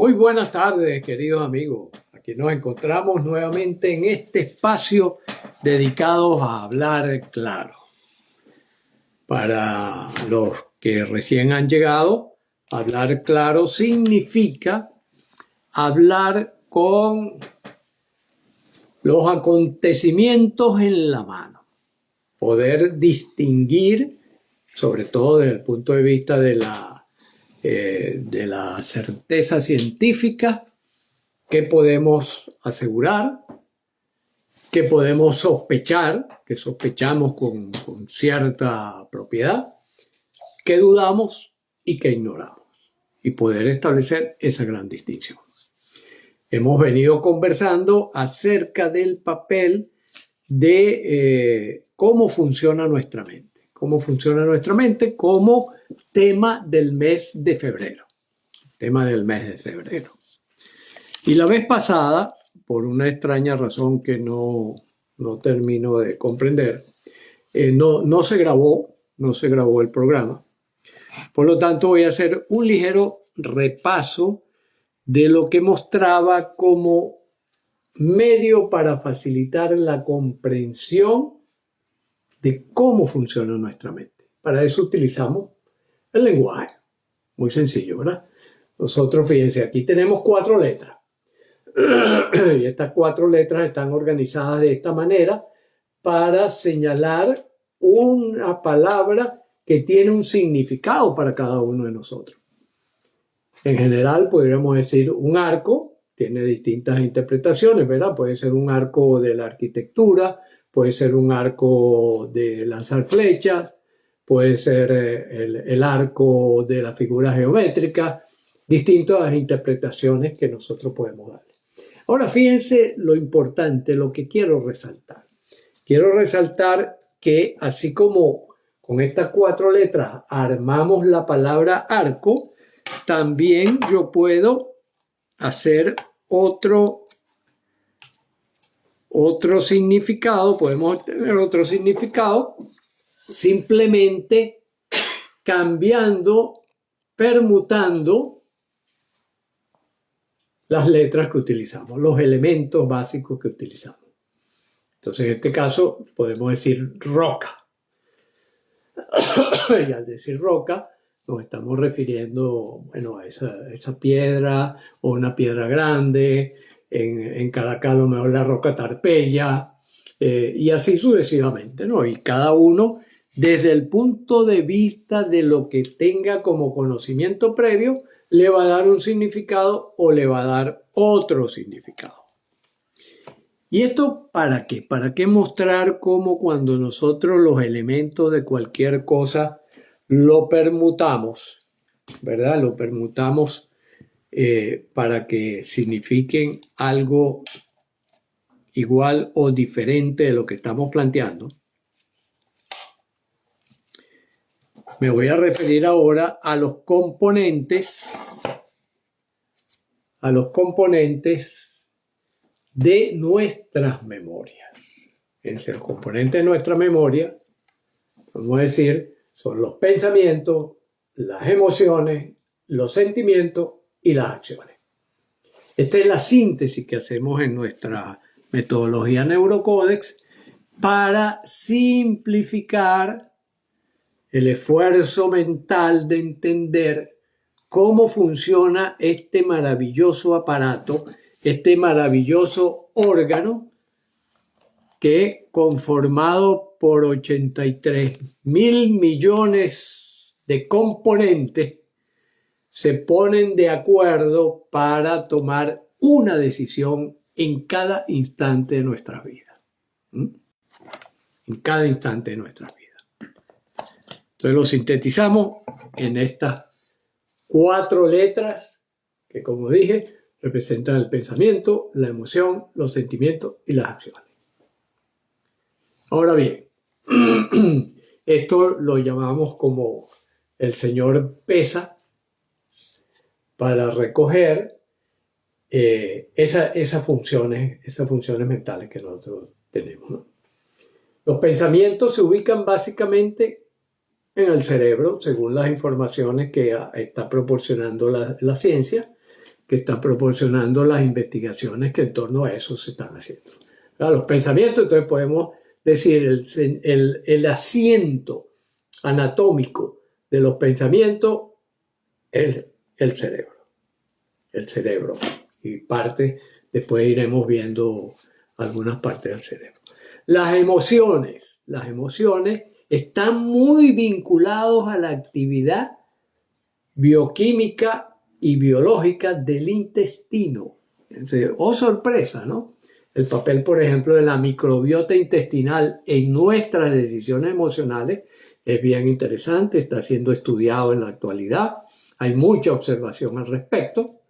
Muy buenas tardes, queridos amigos. Aquí nos encontramos nuevamente en este espacio dedicado a hablar claro. Para los que recién han llegado, hablar claro significa hablar con los acontecimientos en la mano. Poder distinguir, sobre todo desde el punto de vista de la certeza científica, qué podemos asegurar, qué podemos sospechar, que sospechamos con cierta propiedad, qué dudamos y qué ignoramos, y poder establecer esa gran distinción. Hemos venido conversando acerca del papel de cómo funciona nuestra mente. Cómo funciona nuestra mente como tema del mes de febrero. Tema del mes de febrero. Y la vez pasada, por una extraña razón que no termino de comprender, no se grabó el programa. Por lo tanto, voy a hacer un ligero repaso de lo que mostraba como medio para facilitar la comprensión de cómo funciona nuestra mente. Para eso utilizamos el lenguaje. Muy sencillo, ¿verdad? Nosotros, fíjense, aquí tenemos 4 letras. Y estas 4 letras están organizadas de esta manera para señalar una palabra que tiene un significado para cada uno de nosotros. En general, podríamos decir un arco, tiene distintas interpretaciones, ¿verdad? Puede ser un arco de la arquitectura, puede ser un arco de lanzar flechas, puede ser el arco de la figura geométrica, distintas interpretaciones que nosotros podemos darle. Ahora, fíjense lo importante, lo que quiero resaltar. Quiero resaltar que así como con estas 4 letras armamos la palabra arco, también yo puedo hacer otro significado, podemos tener otro significado simplemente cambiando, permutando las letras que utilizamos, los elementos básicos que utilizamos. Entonces, en este caso, podemos decir roca. Y al decir roca, nos estamos refiriendo, bueno, a esa piedra o una piedra grande, en Caracas a lo mejor la roca Tarpeya, y así sucesivamente, ¿no? Y cada uno, desde el punto de vista de lo que tenga como conocimiento previo, le va a dar un significado o le va a dar otro significado. ¿Y esto para qué? ¿Para qué mostrar cómo cuando nosotros los elementos de cualquier cosa lo permutamos, ¿verdad? Lo permutamos para que signifiquen algo igual o diferente de lo que estamos planteando? Me voy a referir ahora a los componentes de nuestras memorias. Es el componente de nuestra memoria, vamos a decir, son los pensamientos, las emociones, los sentimientos y las acciones. Esta es la síntesis que hacemos en nuestra metodología Neurocódex para simplificar el esfuerzo mental de entender cómo funciona este maravilloso aparato, este maravilloso órgano que, conformado por 83.000 millones de componentes, se ponen de acuerdo para tomar una decisión en cada instante de nuestras vidas. En cada instante de nuestras vidas. Entonces lo sintetizamos en estas 4 letras que, como dije, representan el pensamiento, la emoción, los sentimientos y las acciones. Ahora bien, esto lo llamamos como el señor pesa para recoger esas funciones mentales que nosotros tenemos, ¿no? Los pensamientos se ubican básicamente en el cerebro, según las informaciones que está proporcionando la ciencia, que están proporcionando las investigaciones que en torno a eso se están haciendo. Claro, los pensamientos, entonces podemos decir el asiento anatómico de los pensamientos es el cerebro. El cerebro. Y después iremos viendo algunas partes del cerebro. Las emociones están muy vinculados a la actividad bioquímica y biológica del intestino. Oh, sorpresa, ¿no? El papel, por ejemplo, de la microbiota intestinal en nuestras decisiones emocionales es bien interesante, está siendo estudiado en la actualidad, hay mucha observación al respecto.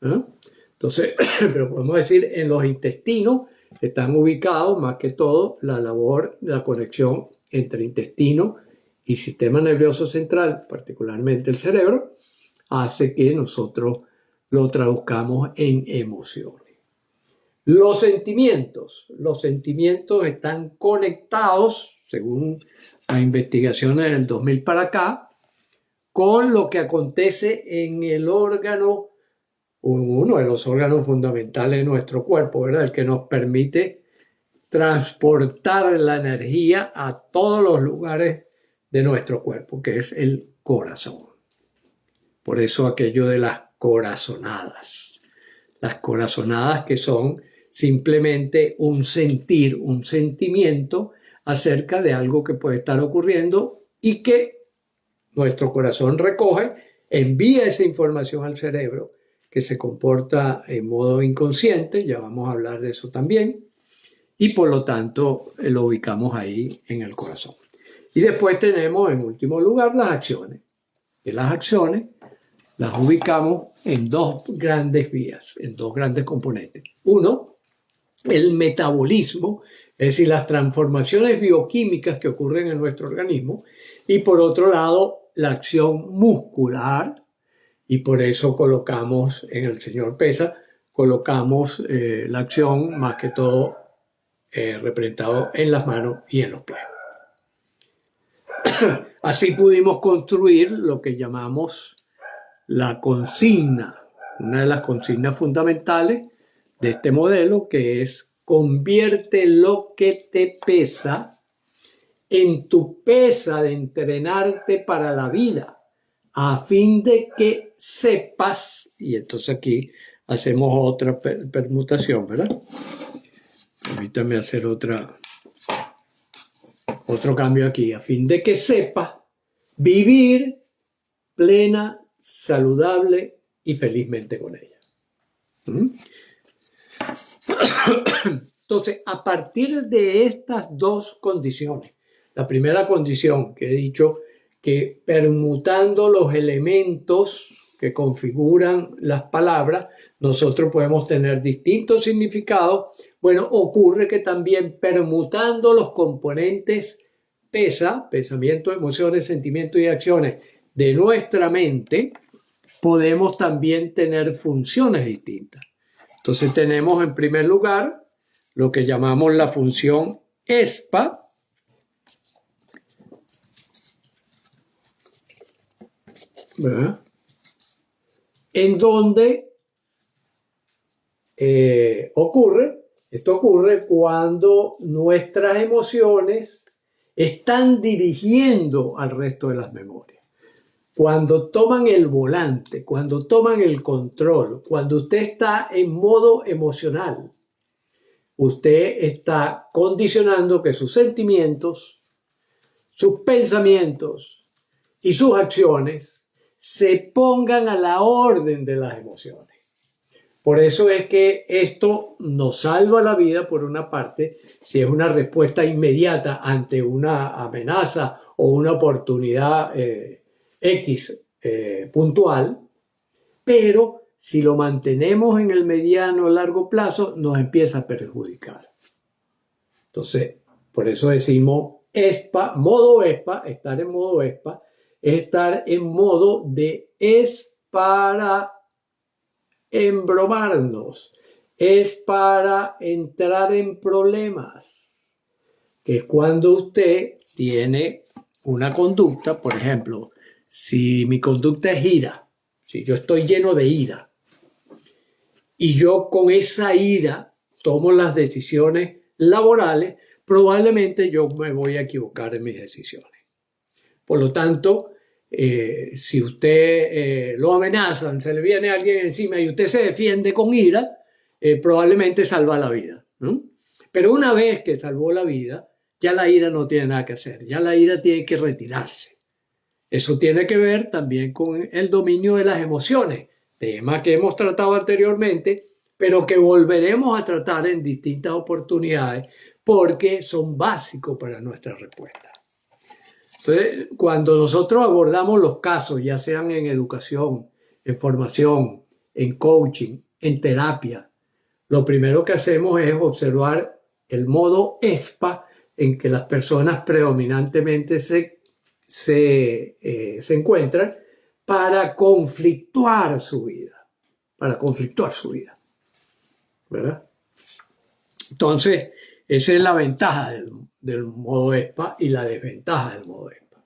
Entonces, pero podemos decir, en los intestinos están ubicados más que todo la labor de la conexión entre intestino y sistema nervioso central, particularmente el cerebro, hace que nosotros lo traduzcamos en emociones. Los sentimientos están conectados, según las investigaciones del 2000 para acá, con lo que acontece en el órgano, uno de los órganos fundamentales de nuestro cuerpo, ¿verdad? El que nos permite transportar la energía a todos los lugares de nuestro cuerpo, que es el corazón. Por eso aquello de las corazonadas. Las corazonadas que son simplemente un sentir, un sentimiento acerca de algo que puede estar ocurriendo y que nuestro corazón recoge, envía esa información al cerebro, que se comporta en modo inconsciente, ya vamos a hablar de eso también, y por lo tanto lo ubicamos ahí en el corazón. Y después tenemos en último lugar las acciones. Y las acciones las ubicamos en dos grandes vías, en dos grandes componentes. Uno, el metabolismo, es decir, las transformaciones bioquímicas que ocurren en nuestro organismo, y por otro lado, la acción muscular, y por eso colocamos en el señor Pesa, colocamos la acción más que todo representado en las manos y en los pies. Así pudimos construir lo que llamamos la consigna, una de las consignas fundamentales de este modelo, que es: convierte lo que te pesa en tu pesa de entrenarte para la vida, a fin de que sepas, y entonces aquí hacemos otra permutación, ¿verdad? Permítame hacer otro cambio aquí, a fin de que sepas vivir plena, saludable y felizmente con ella. Entonces, a partir de estas dos condiciones, la primera condición que he dicho, que permutando los elementos que configuran las palabras, nosotros podemos tener distintos significados. Bueno, ocurre que también permutando los componentes pensamiento, emociones, sentimientos y acciones de nuestra mente, podemos también tener funciones distintas. Entonces tenemos en primer lugar lo que llamamos la función ESPA, ¿verdad? En donde esto ocurre cuando nuestras emociones están dirigiendo al resto de las memorias. Cuando toman el volante, cuando toman el control, cuando usted está en modo emocional, usted está condicionando que sus sentimientos, sus pensamientos y sus acciones se pongan a la orden de las emociones. Por eso es que esto nos salva la vida, por una parte, si es una respuesta inmediata ante una amenaza o una oportunidad puntual, pero si lo mantenemos en el mediano o largo plazo, nos empieza a perjudicar. Entonces, por eso decimos ESPA, modo ESPA, estar en modo ESPA, es estar en modo de es para embromarnos, es para entrar en problemas, que es cuando usted tiene una conducta, por ejemplo, si mi conducta es ira, si yo estoy lleno de ira, y yo con esa ira tomo las decisiones laborales, probablemente yo me voy a equivocar en mis decisiones. Por lo tanto, si usted lo amenazan, se le viene alguien encima y usted se defiende con ira, probablemente salva la vida, ¿no? Pero una vez que salvó la vida, ya la ira no tiene nada que hacer, ya la ira tiene que retirarse. Eso tiene que ver también con el dominio de las emociones, tema que hemos tratado anteriormente, pero que volveremos a tratar en distintas oportunidades porque son básicos para nuestra respuesta. Entonces, cuando nosotros abordamos los casos, ya sean en educación, en formación, en coaching, en terapia, lo primero que hacemos es observar el modo ESPA en que las personas predominantemente se encuentran para conflictuar su vida, ¿verdad? Entonces, esa es la ventaja del modo ESPA y la desventaja del modo ESPA.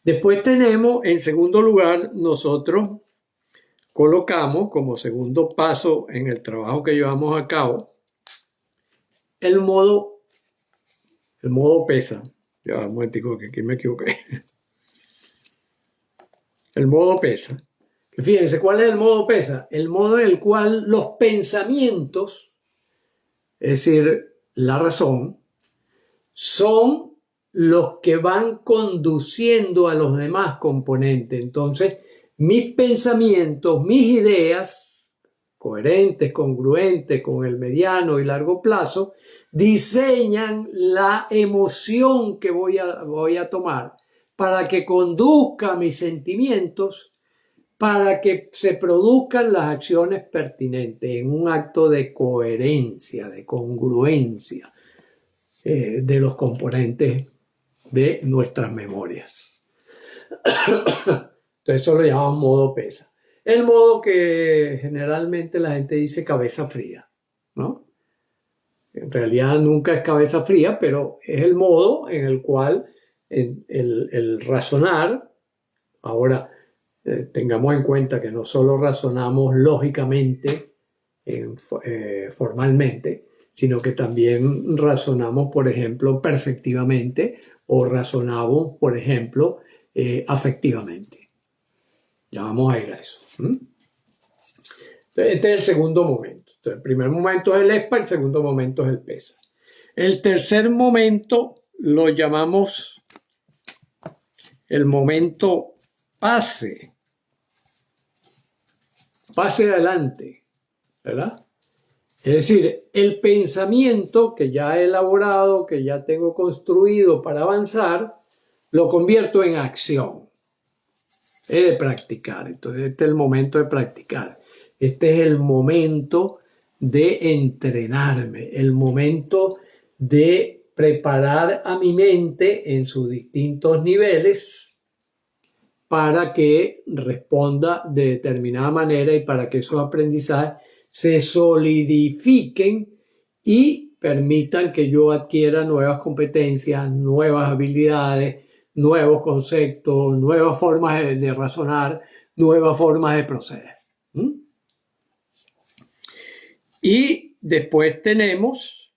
Después tenemos, en segundo lugar, nosotros colocamos como segundo paso en el trabajo que llevamos a cabo el modo PESA. Ya, un momentico, que aquí me equivoqué. El modo PESA. Fíjense, ¿cuál es el modo PESA? El modo en el cual los pensamientos, es decir, la razón, son los que van conduciendo a los demás componentes. Entonces, mis pensamientos, mis ideas, coherentes, congruentes con el mediano y largo plazo, diseñan la emoción que voy a tomar para que conduzca mis sentimientos, para que se produzcan las acciones pertinentes en un acto de coherencia, de congruencia de los componentes de nuestras memorias. Entonces eso lo llamamos modo PESA. El modo que generalmente la gente dice cabeza fría, ¿no? En realidad nunca es cabeza fría, pero es el modo en el cual el razonar, ahora tengamos en cuenta que no solo razonamos lógicamente, formalmente, sino que también razonamos, por ejemplo, perceptivamente o razonamos, por ejemplo, afectivamente. Ya vamos a ir a eso. Entonces, este es el segundo momento. Entonces, el primer momento es el ESPA, el segundo momento es el PESA. El tercer momento lo llamamos el momento pase. Pase adelante, ¿verdad? Es decir, el pensamiento que ya he elaborado, que ya tengo construido para avanzar, lo convierto en acción. Es de practicar. Entonces, este es el momento de practicar. Este es el momento de entrenarme, el momento de preparar a mi mente en sus distintos niveles para que responda de determinada manera y para que esos aprendizajes se solidifiquen y permitan que yo adquiera nuevas competencias, nuevas habilidades, nuevos conceptos, nuevas formas de razonar, nuevas formas de proceder. Y después tenemos,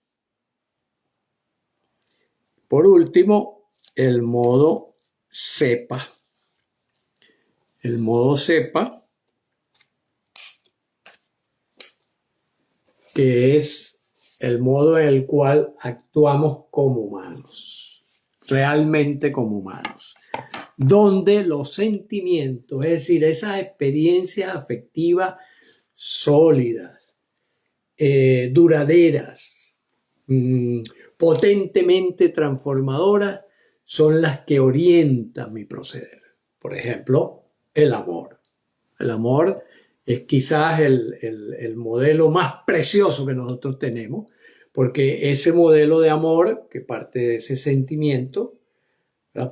por último, el modo CEPA. El modo CEPA, que es el modo en el cual actuamos como humanos, realmente como humanos, donde los sentimientos, es decir, esas experiencias afectivas sólidas, duraderas, potentemente transformadoras, son las que orientan mi proceder. Por ejemplo, el amor. El amor es quizás el modelo más precioso que nosotros tenemos, porque ese modelo de amor, que parte de ese sentimiento,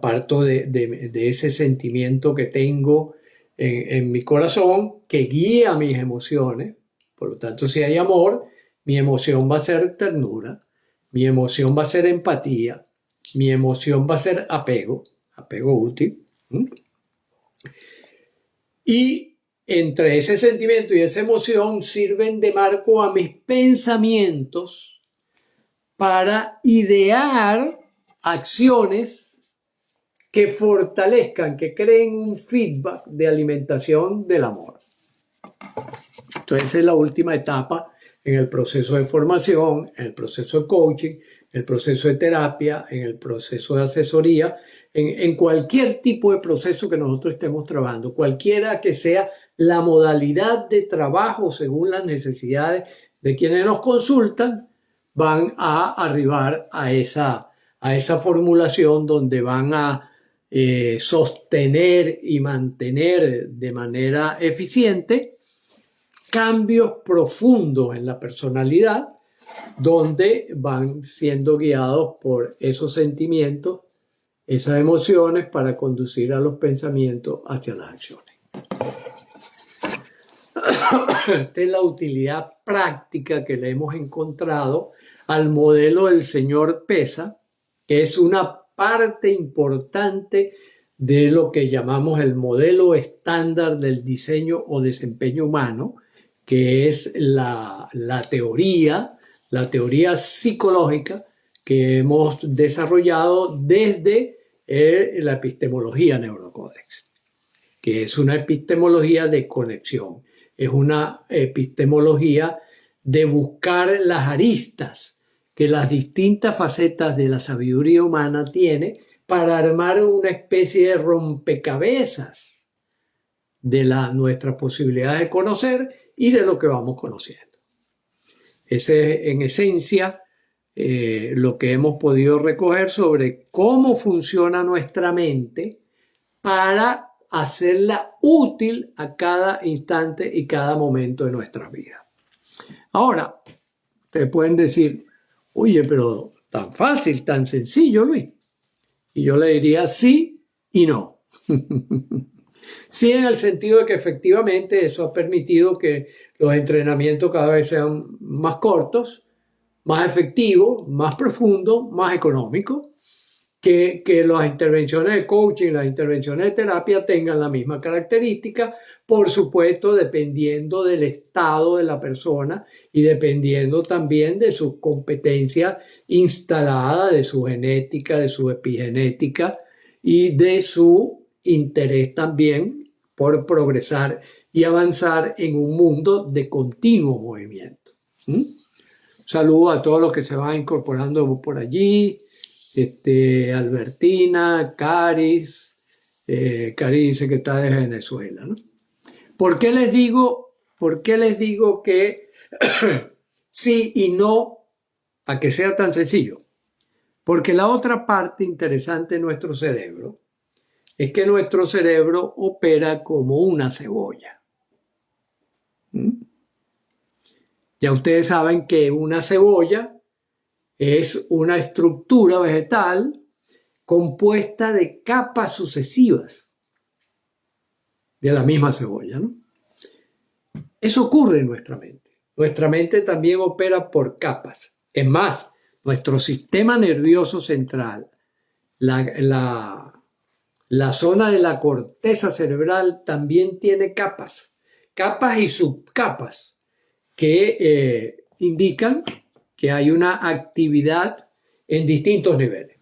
parto de ese sentimiento que tengo en mi corazón, que guía mis emociones. Por lo tanto, si hay amor, mi emoción va a ser ternura, mi emoción va a ser empatía, mi emoción va a ser apego útil. Y entre ese sentimiento y esa emoción sirven de marco a mis pensamientos para idear acciones que fortalezcan, que creen un feedback de alimentación del amor. Entonces, esa es la última etapa en el proceso de formación, en el proceso de coaching, en el proceso de terapia, en el proceso de asesoría, en cualquier tipo de proceso que nosotros estemos trabajando, cualquiera que sea la modalidad de trabajo según las necesidades de quienes nos consultan, van a arribar a esa formulación donde van a sostener y mantener de manera eficiente cambios profundos en la personalidad, donde van siendo guiados por esos sentimientos, esas emociones, para conducir a los pensamientos hacia las acciones. Esta es la utilidad práctica que le hemos encontrado al modelo del señor Pesa, que es una parte importante de lo que llamamos el modelo estándar del diseño o desempeño humano, que es la teoría psicológica que hemos desarrollado desde la epistemología neurocódex, que es una epistemología de conexión, es una epistemología de buscar las aristas que las distintas facetas de la sabiduría humana tiene para armar una especie de rompecabezas de nuestras posibilidades de conocer y de lo que vamos conociendo. Ese es, en esencia, lo que hemos podido recoger sobre cómo funciona nuestra mente para hacerla útil a cada instante y cada momento de nuestra vida. Ahora, ustedes pueden decir, oye, pero tan fácil, tan sencillo, Luis. Y yo le diría sí y no. Sí, en el sentido de que efectivamente eso ha permitido que los entrenamientos cada vez sean más cortos, más efectivos, más profundos, más económicos, que las intervenciones de coaching, las intervenciones de terapia tengan la misma característica, por supuesto, dependiendo del estado de la persona y dependiendo también de su competencia instalada, de su genética, de su epigenética y de su interés también por progresar y avanzar en un mundo de continuo movimiento. Saludo a todos los que se van incorporando por allí. Albertina, Caris, Caris dice que está de Venezuela, ¿no? ¿Por qué les digo que sí y no a que sea tan sencillo? Porque la otra parte interesante de nuestro cerebro es que nuestro cerebro opera como una cebolla. Ya ustedes saben que una cebolla es una estructura vegetal compuesta de capas sucesivas de la misma cebolla, ¿no? Eso ocurre en nuestra mente. Nuestra mente también opera por capas. Es más, nuestro sistema nervioso central, la zona de la corteza cerebral también tiene capas y subcapas que indican que hay una actividad en distintos niveles.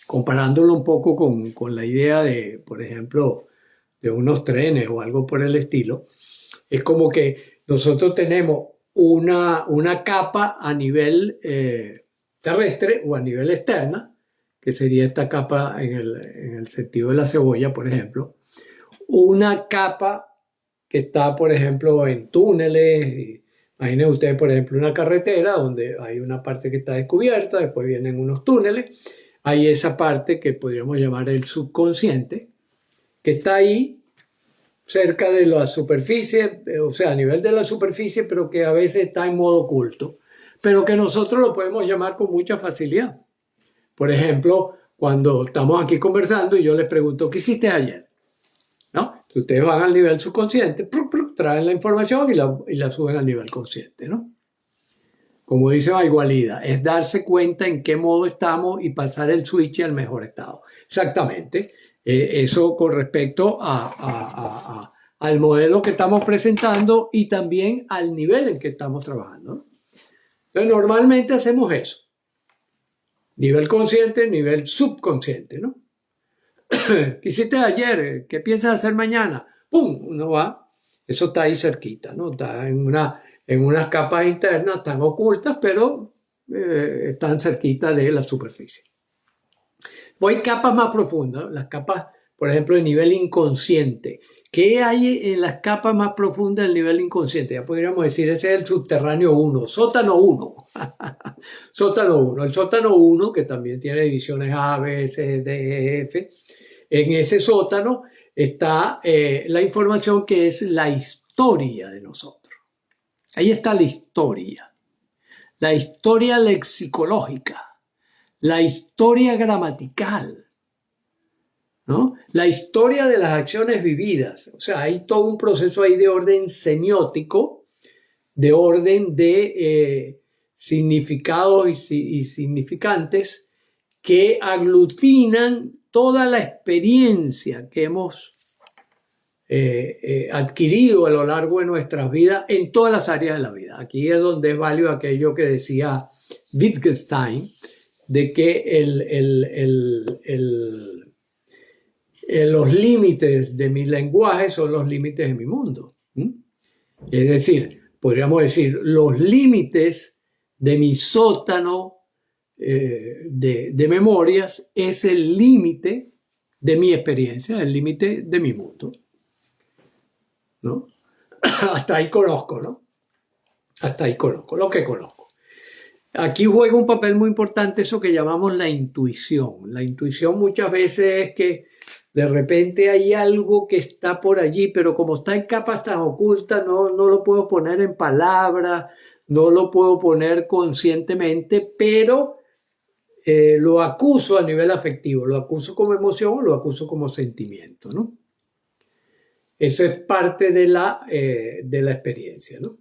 Comparándolo un poco con la idea de, por ejemplo, de unos trenes o algo por el estilo, es como que nosotros tenemos una capa a nivel terrestre o a nivel externa, que sería esta capa en el sentido de la cebolla, por ejemplo, una capa que está, por ejemplo, en túneles. Imaginen ustedes, por ejemplo, una carretera donde hay una parte que está descubierta, después vienen unos túneles, hay esa parte que podríamos llamar el subconsciente, que está ahí cerca de la superficie, o sea, a nivel de la superficie, pero que a veces está en modo oculto, pero que nosotros lo podemos llamar con mucha facilidad. Por ejemplo, cuando estamos aquí conversando y yo les pregunto, ¿qué hiciste ayer? ¿No? Ustedes van al nivel subconsciente, traen la información y la suben al nivel consciente, ¿no? Como dice Igualida, es darse cuenta en qué modo estamos y pasar el switch al mejor estado. Exactamente. Eso con respecto a al modelo que estamos presentando y también al nivel en que estamos trabajando, ¿no? Entonces, normalmente hacemos eso. Nivel consciente, nivel subconsciente, ¿no? ¿Qué hiciste ayer? ¿Qué piensas hacer mañana? ¡Pum! Uno va. Eso está ahí cerquita, ¿no? Está en unas capas internas, están ocultas, pero están cerquita de la superficie. Voy capas más profundas, las capas, por ejemplo, de nivel inconsciente. ¿Qué hay en las capas más profundas del nivel inconsciente? Ya podríamos decir, ese es el subterráneo 1, sótano 1. Sótano 1. El sótano 1, que también tiene divisiones A, B, C, D, E, F. En ese sótano está la información que es la historia de nosotros. Ahí está la historia lexicológica, la historia gramatical, ¿no? La historia de las acciones vividas. O sea, hay todo un proceso ahí de orden semiótico, de orden de significados y significantes que aglutinan toda la experiencia que hemos adquirido a lo largo de nuestras vidas en todas las áreas de la vida. Aquí es donde es válido aquello que decía Wittgenstein, de que los límites de mi lenguaje son los límites de mi mundo. Es decir, podríamos decir, los límites de mi sótano de memorias es el límite de mi experiencia, el límite de mi mundo, ¿no? Hasta ahí conozco, ¿no? Hasta ahí conozco, lo que conozco. Aquí juega un papel muy importante eso que llamamos la intuición. La intuición muchas veces es que de repente hay algo que está por allí, pero como está en capas tan ocultas, no lo puedo poner en palabras, no lo puedo poner conscientemente, pero lo acuso a nivel afectivo, lo acuso como emoción o lo acuso como sentimiento, ¿no? Eso es parte de la experiencia, ¿no?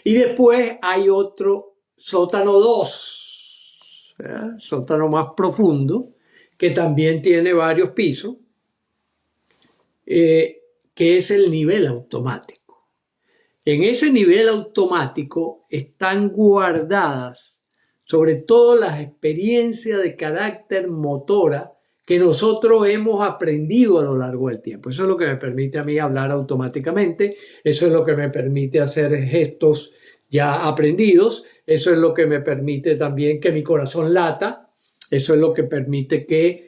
Y después hay otro sótano 2, ¿verdad? Sótano más profundo, que también tiene varios pisos, que es el nivel automático. En ese nivel automático están guardadas sobre todo las experiencias de carácter motora que nosotros hemos aprendido a lo largo del tiempo. Eso es lo que me permite a mí hablar automáticamente, eso es lo que me permite hacer gestos ya aprendidos, eso es lo que me permite también que mi corazón lata, eso es lo que permite que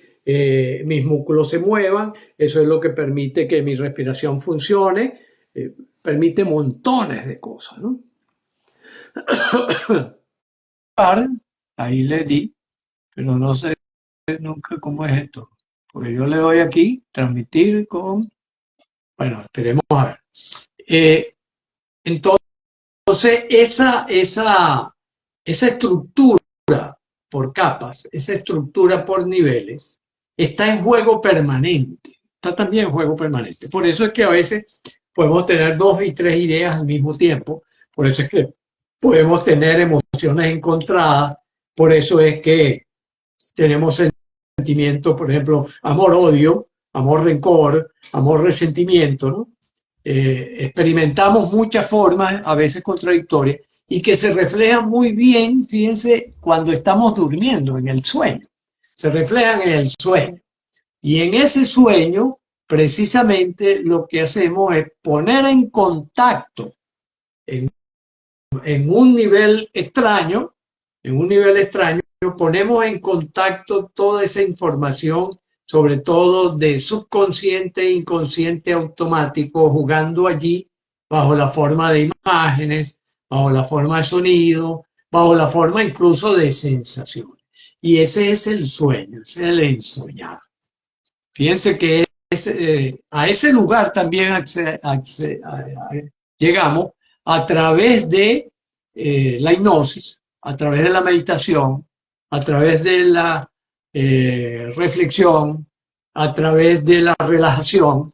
mis músculos se muevan, eso es lo que permite que mi respiración funcione, permite montones de cosas, ¿no? Ahí le di, pero no sé nunca cómo es esto, porque yo le doy aquí, transmitir con, bueno, esperemos a ver. Entonces, esa estructura por capas, esa estructura por niveles, está en juego permanente, está también en juego permanente. Por eso es que a veces podemos tener 2 y 3 ideas al mismo tiempo, por eso es que podemos tener emociones encontradas, por eso es que tenemos sentimientos, por ejemplo, amor-odio, amor-rencor, amor-resentimiento, ¿no? Experimentamos muchas formas, a veces contradictorias, y que se reflejan muy bien, fíjense, cuando estamos durmiendo, en el sueño. Se reflejan en el sueño. Y en ese sueño, precisamente lo que hacemos es poner en contacto en un nivel extraño, ponemos en contacto toda esa información, sobre todo de subconsciente e inconsciente automático, jugando allí bajo la forma de imágenes, bajo la forma de sonido, bajo la forma incluso de sensaciones. Y ese es el sueño, ese es el ensoñar. Fíjense que a ese lugar también llegamos a través de la hipnosis, a través de la meditación, a través de la reflexión, a través de la relajación,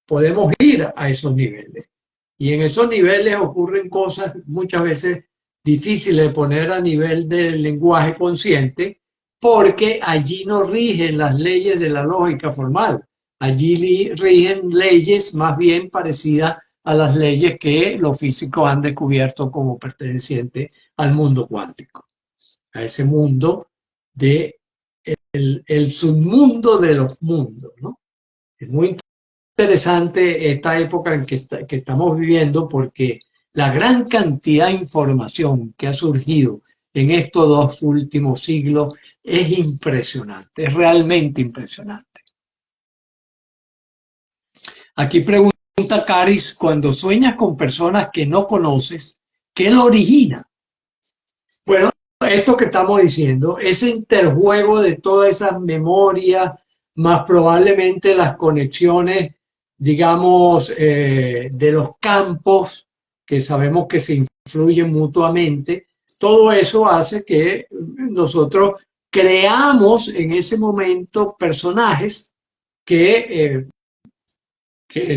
podemos ir a esos niveles. Y en esos niveles ocurren cosas muchas veces difíciles de poner a nivel del lenguaje consciente, porque allí no rigen las leyes de la lógica formal. Allí rigen leyes más bien parecidas a las leyes que los físicos han descubierto como pertenecientes al mundo cuántico, a ese mundo de el submundo de los mundos, ¿no? Es muy interesante esta época en que estamos viviendo porque la gran cantidad de información que ha surgido en estos dos últimos siglos es impresionante, es realmente impresionante. Aquí pregunta Caris, cuando sueñas con personas que no conoces, ¿qué lo origina? Bueno, esto que estamos diciendo, ese interjuego de todas esas memorias, más probablemente las conexiones, digamos, de los campos que sabemos que se influyen mutuamente, todo eso hace que nosotros creamos en ese momento personajes que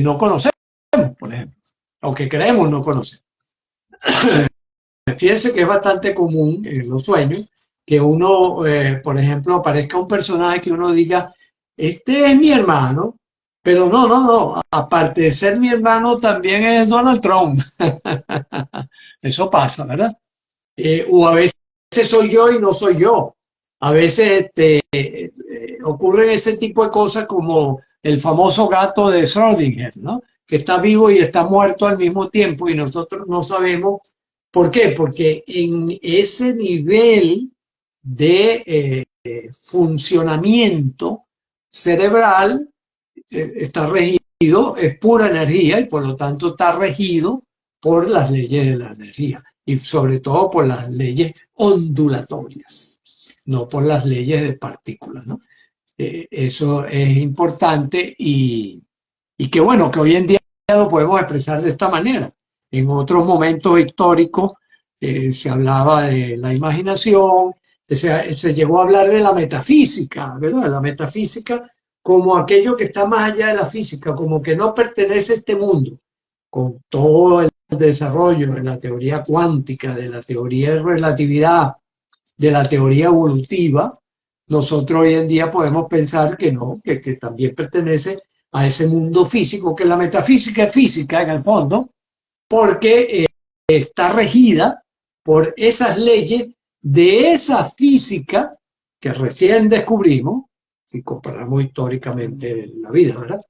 no conocemos, por ejemplo, o que creemos no conocer. Fíjense que es bastante común en los sueños que uno, por ejemplo, aparezca un personaje que uno diga, este es mi hermano, pero no, aparte de ser mi hermano, también es Donald Trump. Eso pasa, ¿verdad? O a veces soy yo y no soy yo. A veces ocurren ese tipo de cosas como el famoso gato de Schrödinger, ¿no? Que está vivo y está muerto al mismo tiempo y nosotros no sabemos por qué. Porque en ese nivel de funcionamiento cerebral está regido, es pura energía y por lo tanto está regido por las leyes de la energía y sobre todo por las leyes ondulatorias, no por las leyes de partículas, ¿no? Eso es importante y que bueno, que hoy en día lo podemos expresar de esta manera. En otros momentos históricos se hablaba de la imaginación, se llegó a hablar de la metafísica, ¿verdad? La metafísica como aquello que está más allá de la física, como que no pertenece a este mundo, con todo el desarrollo de la teoría cuántica, de la teoría de relatividad, de la teoría evolutiva, nosotros hoy en día podemos pensar que no, que también pertenece a ese mundo físico, que la metafísica es física en el fondo, porque está regida por esas leyes de esa física que recién descubrimos, si comparamos históricamente la vida, ¿verdad?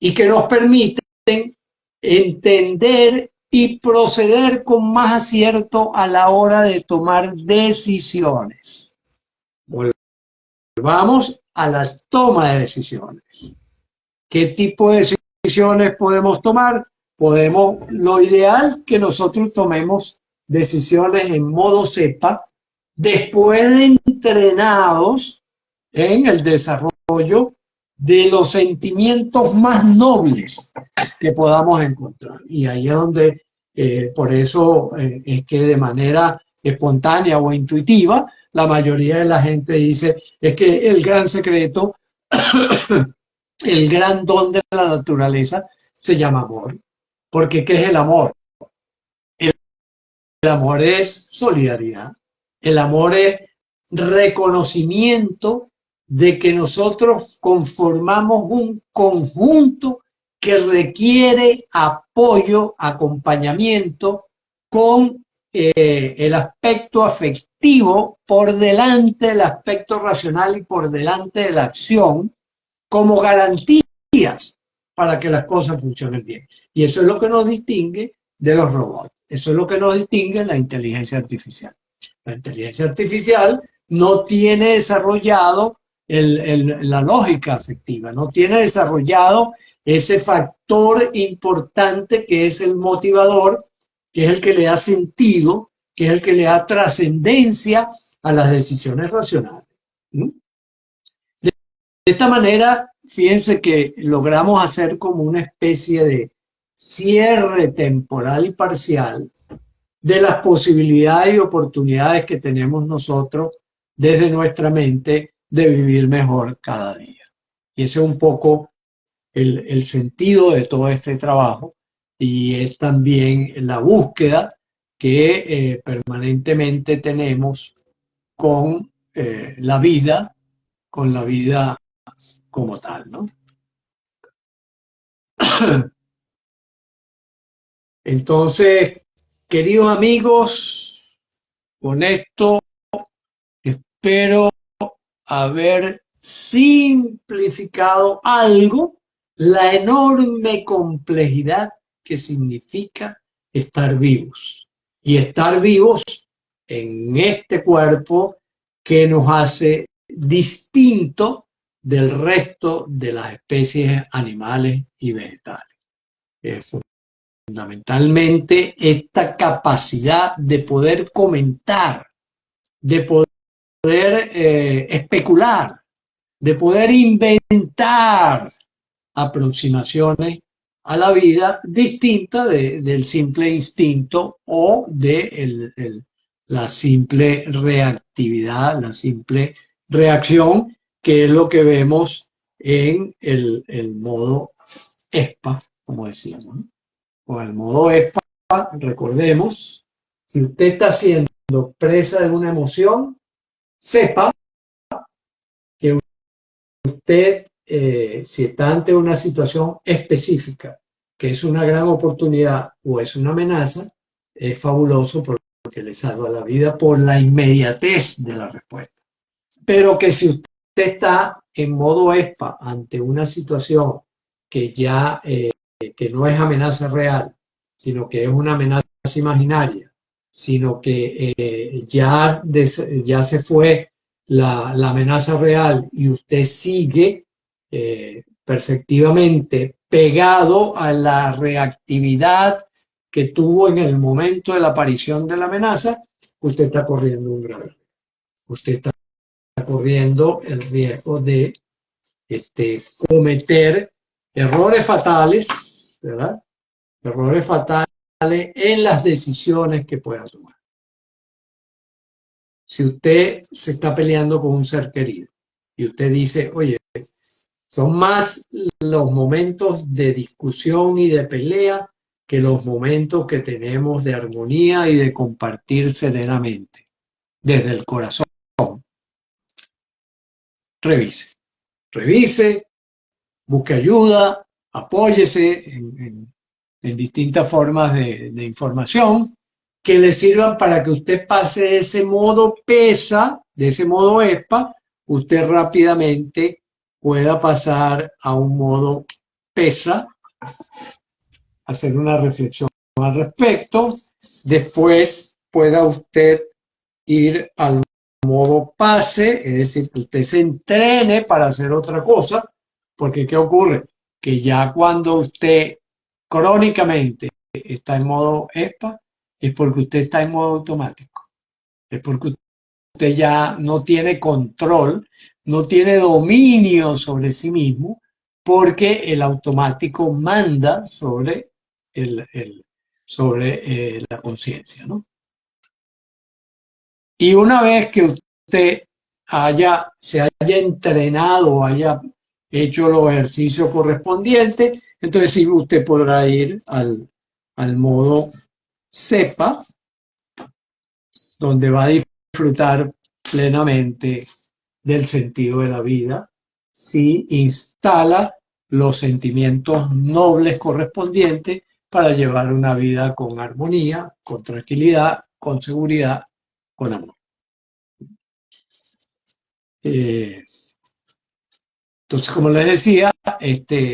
Y que nos permiten entender y proceder con más acierto a la hora de tomar decisiones. Volvamos a la toma de decisiones. ¿Qué tipo de decisiones podemos tomar? Lo ideal que nosotros tomemos decisiones en modo cepa después de entrenados en el desarrollo de los sentimientos más nobles que podamos encontrar. Y ahí es donde, por eso es que de manera espontánea o intuitiva, la mayoría de la gente dice, es que el gran secreto, el gran don de la naturaleza se llama amor. Porque ¿qué es el amor? El amor es solidaridad. El amor es reconocimiento de que nosotros conformamos un conjunto que requiere apoyo, acompañamiento con el aspecto afectivo por delante del aspecto racional y por delante de la acción como garantías para que las cosas funcionen bien. Y eso es lo que nos distingue de los robots. Eso es lo que nos distingue de la inteligencia artificial. La inteligencia artificial no tiene desarrollado la lógica afectiva, no tiene desarrollado ese factor importante que es el motivador, que es el que le da sentido, que es el que le da trascendencia a las decisiones racionales. De esta manera, fíjense que logramos hacer como una especie de cierre temporal y parcial de las posibilidades y oportunidades que tenemos nosotros desde nuestra mente de vivir mejor cada día. Y ese es un poco el sentido de todo este trabajo y es también la búsqueda que permanentemente tenemos con la vida como tal, ¿no? Entonces, queridos amigos, con esto espero haber simplificado algo la enorme complejidad que significa estar vivos. Y estar vivos en este cuerpo que nos hace distinto del resto de las especies animales y vegetales. Fundamentalmente esta capacidad de poder comentar, de poder especular, de poder inventar aproximaciones a la vida distinta del simple instinto o de la simple reactividad, la simple reacción, que es lo que vemos en el modo ESPA, como decíamos, ¿no? Con el modo ESPA, recordemos, si usted está siendo presa de una emoción, sepa que usted, si está ante una situación específica, que es una gran oportunidad o es una amenaza, es fabuloso porque le salva la vida por la inmediatez de la respuesta. Pero que si usted está en modo ESPA ante una situación que ya que no es amenaza real, sino que es una amenaza imaginaria, sino que ya se fue la amenaza real y usted sigue perceptivamente pegado a la reactividad que tuvo en el momento de la aparición de la amenaza, usted está corriendo un grave riesgo. Usted está corriendo el riesgo de cometer errores fatales, ¿verdad? Errores fatales en las decisiones que pueda tomar. Si usted se está peleando con un ser querido y usted dice, oye, son más los momentos de discusión y de pelea que los momentos que tenemos de armonía y de compartir serenamente, desde el corazón. Revise, busque ayuda, apóyese en distintas formas de información que le sirvan para que usted pase de ese modo PESA, de ese modo ESPA, usted rápidamente pueda pasar a un modo PESA, hacer una reflexión al respecto, después pueda usted ir al modo PASE, es decir, que usted se entrene para hacer otra cosa, porque ¿qué ocurre? Que ya cuando usted crónicamente está en modo ESPA, es porque usted está en modo automático, es porque usted ya no tiene control, no tiene dominio sobre sí mismo, porque el automático manda sobre, la conciencia, ¿no? Y una vez que usted se haya entrenado, haya hecho los ejercicios correspondientes, entonces sí usted podrá ir al modo CEPA, donde va a disfrutar plenamente del sentido de la vida, si instala los sentimientos nobles correspondientes para llevar una vida con armonía, con tranquilidad, con seguridad, con amor. Entonces, como les decía,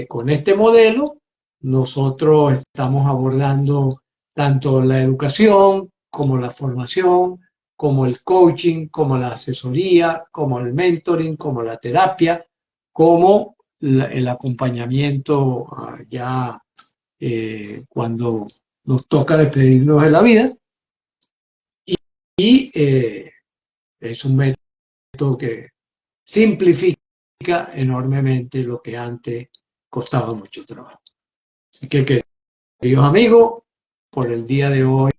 con este modelo nosotros estamos abordando tanto la educación como la formación, como el coaching, como la asesoría, como el mentoring, como la terapia, como el acompañamiento ya cuando nos toca despedirnos de la vida. Y es un método que simplifica enormemente lo que antes costaba mucho trabajo. Así que, queridos amigos, por el día de hoy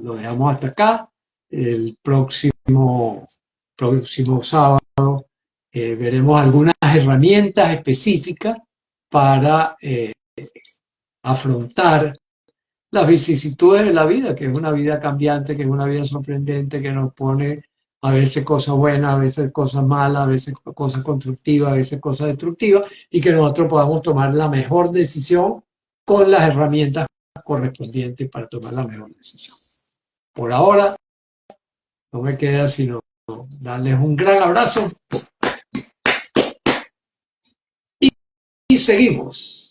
lo dejamos hasta acá. El próximo sábado veremos algunas herramientas específicas para afrontar las vicisitudes de la vida, que es una vida cambiante, que es una vida sorprendente, que nos pone a veces cosas buenas, a veces cosas malas, a veces cosas constructivas, a veces cosas destructivas, y que nosotros podamos tomar la mejor decisión con las herramientas correspondientes para tomar la mejor decisión. Por ahora, no me queda sino darles un gran abrazo y seguimos.